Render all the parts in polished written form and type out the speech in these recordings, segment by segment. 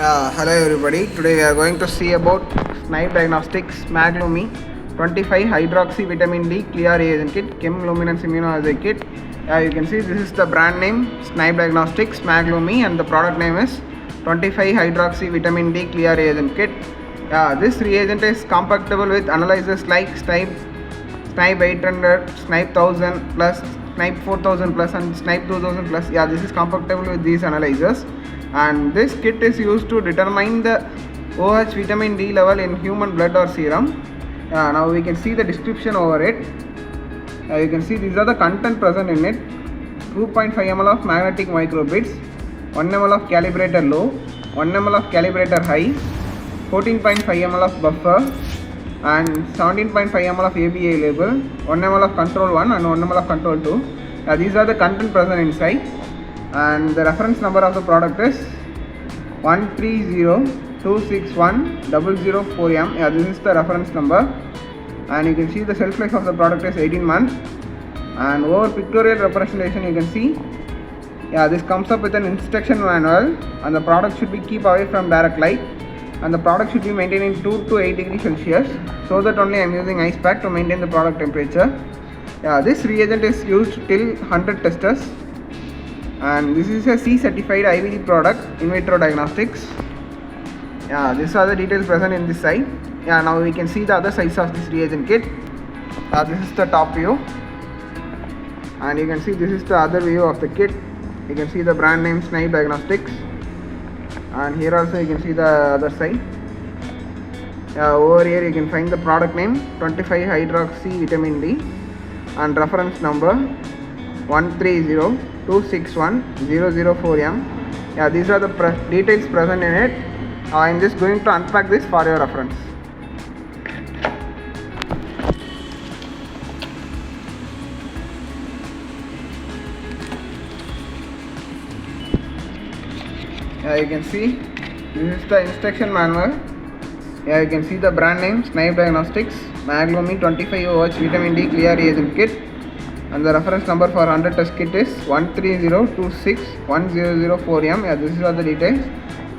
Hello everybody. Today we are going to see about Snibe Diagnostics MAGLUMI 25 hydroxy vitamin D CLIA reagent kit, chemiluminescence immunoassay kit. You can see this is the brand name Snibe Diagnostics MAGLUMI and the product name is 25 hydroxy vitamin D CLIA reagent kit. This reagent is compatible with analyzers like Snibe 800, Snibe 1000 plus, Snibe 4000 plus and Snibe 2000 plus. This is compatible with these analyzers. And this kit is used to determine the OH vitamin D level in human blood or serum. Now we can see the description over it. You can see these are the content present in it. 2.5 ml of magnetic microbits, 1 ml of calibrator low, 1 ml of calibrator high, 14.5 ml of buffer and 17.5 ml of ABA label, 1 ml of control 1 and 1 ml of control 2. These are the content present inside. And the reference number of the product is 130261004M. This is the reference number, and you can see the shelf life of the product is 18 months. And over pictorial representation you can see this comes up with an instruction manual, and the product should be keep away from direct light, and the product should be maintained in 2 to 8 degrees Celsius, so that only I am using ice pack to maintain the product temperature. This reagent is used till 100 testers, and this is a C certified IVD product, in vitro diagnostics. These are the details present in this side. Now we can see the other sides of this reagent kit. This is the top view, and you can see this is the other view of the kit. You can see the brand name Snibe Diagnostics, and here also you can see the other side. Over here you can find the product name 25 hydroxy vitamin D and reference number 130261004M. These are the details present in it. I am just going to unpack this for your reference. You can see this is the instruction manual. You can see the brand name Snibe Diagnostics MAGLUMI 25 OH vitamin D CLIA reagent kit, and the reference number for 100 test kit is 130261004M. These are the details.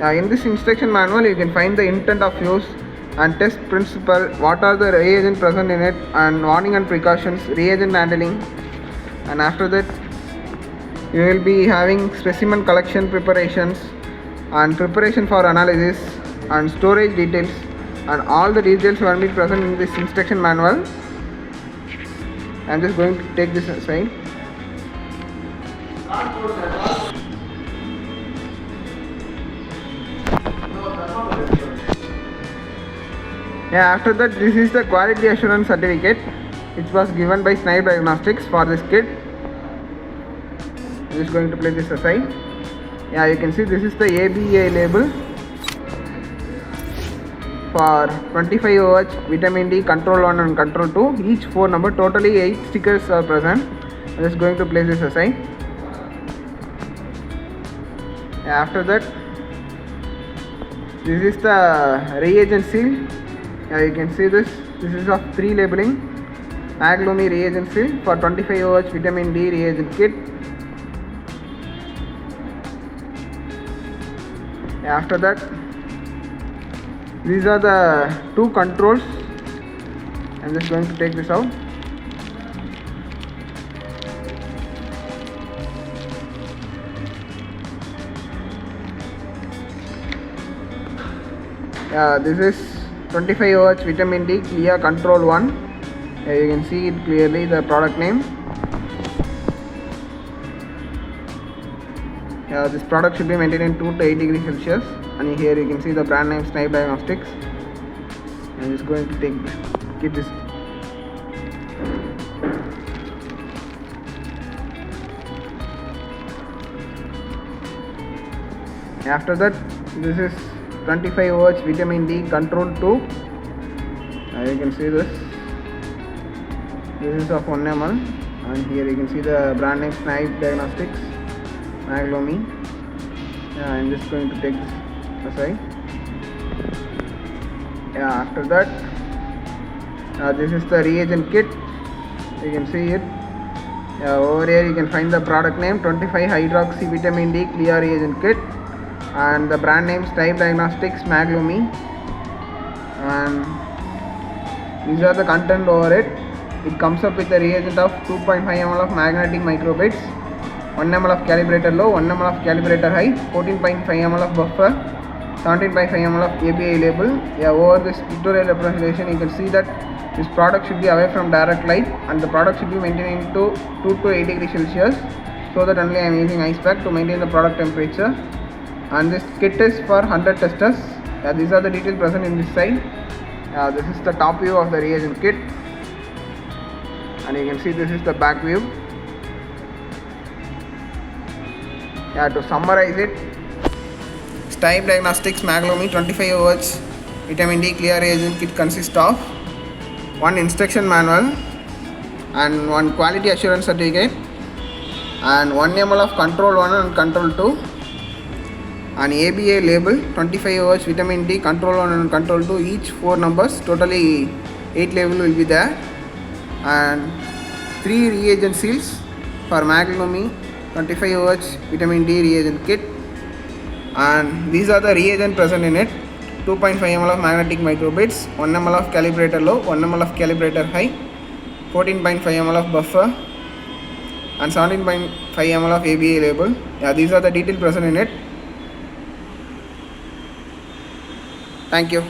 In this instruction manual you can find the intent of use and test principle, what are the reagent present in it, and warning and precautions, reagent handling, and after that you will be having specimen collection preparations and preparation for analysis and storage details, and all the details will be present in this instruction manual. I am just going to take this aside. After that, this is the quality assurance certificate which was given by Snibe Diagnostics for this kit. I am just going to place this aside. You can see this is the ABA label for 25 OH vitamin D control 1 and control 2, each 4 number, totally 8 stickers are present. I am just going to place this aside. After that, this is the reagent seal. You can see this is of 3 labeling, MAGLUMI reagent seal for 25 OH vitamin D reagent kit. After that, these are the 2 controls. I am just going to take this out. This is 25 OH vitamin D CLIA control 1. You can see it clearly, the product name. This product should be maintained in 2 to 8 degrees Celsius, and here you can see the brand name Snibe Diagnostics. I am just going to keep this. After that, this is 25 OH vitamin D control 2. You can see this is of 1 ml, and here you can see the brand name Snibe Diagnostics MAGLUMI. I am just going to take this aside. After that, this is the reagent kit. You can see it. Over here you can find the product name 25 hydroxy vitamin D CLIA reagent kit, and the brand name Snibe Diagnostics MAGLUMI, and these are the content over it. It comes up with a reagent of 2.5 ml of magnetic microbeads, 1 ml of calibrator low, 1 ml of calibrator high, 14.5 ml of buffer, 17.5 ml of ABI label. Yeah, over this pictorial representation you can see that this product should be away from direct light, and the product should be maintained into 2 to 8 degrees Celsius, so that only I am using ice pack to maintain the product temperature. And this kit is for 100 testers. Yeah, these are the details present in this side. This is the top view of the reagent kit, and you can see this is the back view. Yeah, to summarize it, Snibe Diagnostics MAGLUMI 25 OH vitamin D CLIA reagent kit consists of one instruction manual and one quality assurance certificate, and 1 ml of control 1 and control 2, an ABA label, 25 OH vitamin D control 1 and control 2, each 4 numbers, totally 8 label will be there, and 3 reagent seals for MAGLUMI 25 OH vitamin D reagent kit. And these are the reagent present in it: 2.5 ml of magnetic microbeads, 1 ml of calibrator low, 1 ml of calibrator high, 14.5 ml of buffer, and 17.5 ml of ABA label. Yeah, these are the details present in it. Thank you.